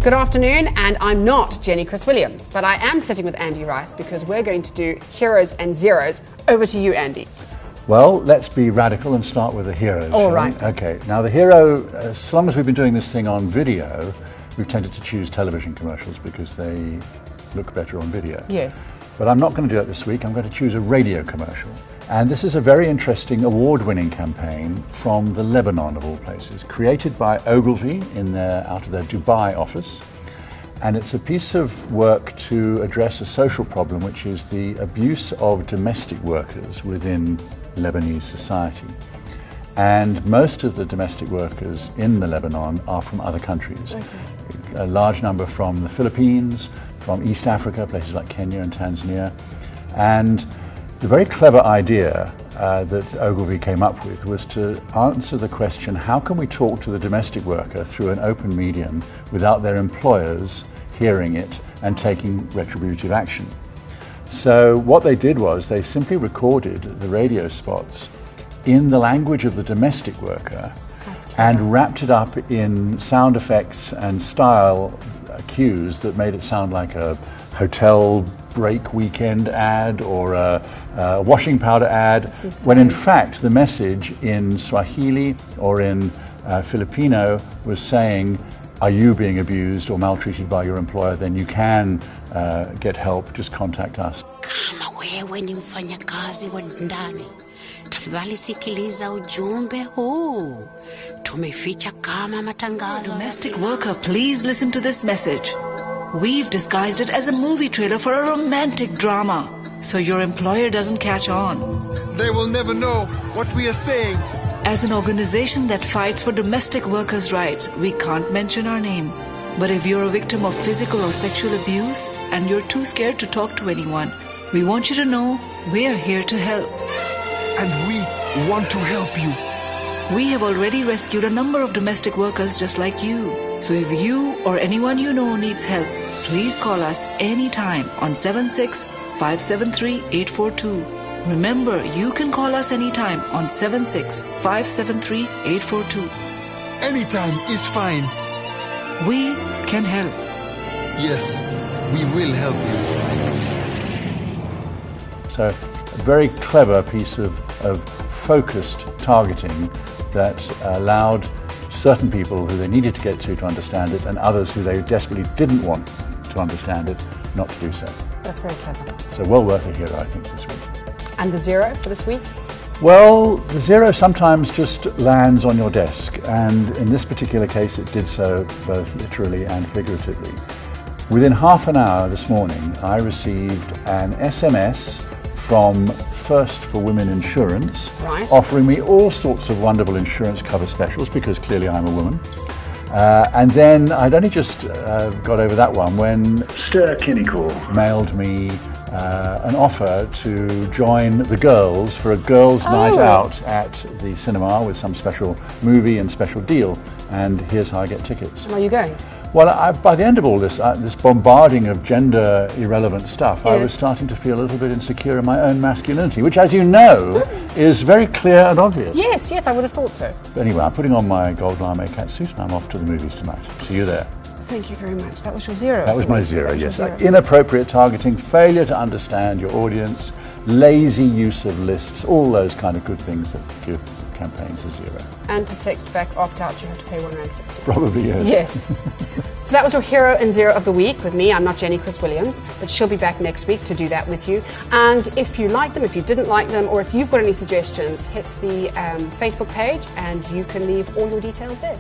Good afternoon, and I'm not Jenny Chris Williams, but I am sitting with Andy Rice because we're going to do heroes and zeros. Over to you, Andy. Well, let's be radical and start with the heroes. All right. Okay, now the hero, as long as we've been doing this thing on video, we've tended to choose television commercials because they look better on video. Yes. But I'm not going to do that this week. I'm going to choose a radio commercial. And this is a very interesting award-winning campaign from the Lebanon, of all places, created by Ogilvy out of their Dubai office. And it's a piece of work to address a social problem, which is the abuse of domestic workers within Lebanese society. And most of the domestic workers in the Lebanon are from other countries. Okay. A large number from the Philippines, from East Africa, places like Kenya and Tanzania. And the very clever idea that Ogilvy came up with was to answer the question, how can we talk to the domestic worker through an open medium without their employers hearing it and taking retributive action? So what they did was they simply recorded the radio spots in the language of the domestic worker and wrapped it up in sound effects and style cues that made it sound like a hotel break weekend ad or a washing powder ad, when in fact the message in Swahili or in Filipino was saying, are you being abused or maltreated by your employer, then you can get help, just contact us. Kama wewe ni mfanyakazi wa ndani, tafadhali sikiliza ujumbe huu. Tumeficha kama matangazo. Domestic worker, please listen to this message. We've disguised it as a movie trailer for a romantic drama, so your employer doesn't catch on. They will never know what we are saying. As an organization that fights for domestic workers' rights, we can't mention our name. But if you're a victim of physical or sexual abuse and you're too scared to talk to anyone, we want you to know we're here to help. And we want to help you. We have already rescued a number of domestic workers just like you. So if you or anyone you know needs help, please call us anytime on 76-573-842. Remember, you can call us anytime on 76-573-842. Anytime is fine. We can help. Yes, we will help you. So a very clever piece of focused targeting that allowed certain people who they needed to get to understand it and others who they desperately didn't want to understand it not to do so. That's very clever. So well worth a hero, I think, this week. And the zero for this week? Well, the zero sometimes just lands on your desk, and in this particular case it did so both literally and figuratively. Within half an hour this morning I received an SMS from First for Women Insurance, right, offering me all sorts of wonderful insurance cover specials because clearly I'm a woman. And then I'd only just got over that one when Stir Kinnickle mailed me an offer to join the girls for a girls' night out at the cinema with some special movie and special deal. And here's how I get tickets. Where are you going? Well, by the end of all this, this bombarding of gender-irrelevant stuff, yes, I was starting to feel a little bit insecure in my own masculinity, which, as you know, is very clear and obvious. Yes, yes, I would have thought so. But anyway, I'm putting on my gold lame catsuit and I'm off to the movies tonight. See you there. Thank you very much. That was your zero. That was my zero, yes. Inappropriate targeting, failure to understand your audience, lazy use of lists, all those kind of good things that give campaigns a zero. And to text back opt-out, you have to pay £1.50. Probably, yes. Yes. So that was your hero and zero of the week with me. I'm not Jenny Chris Williams, but she'll be back next week to do that with you. And if you like them, if you didn't like them, or if you've got any suggestions, hit the Facebook page and you can leave all your details there.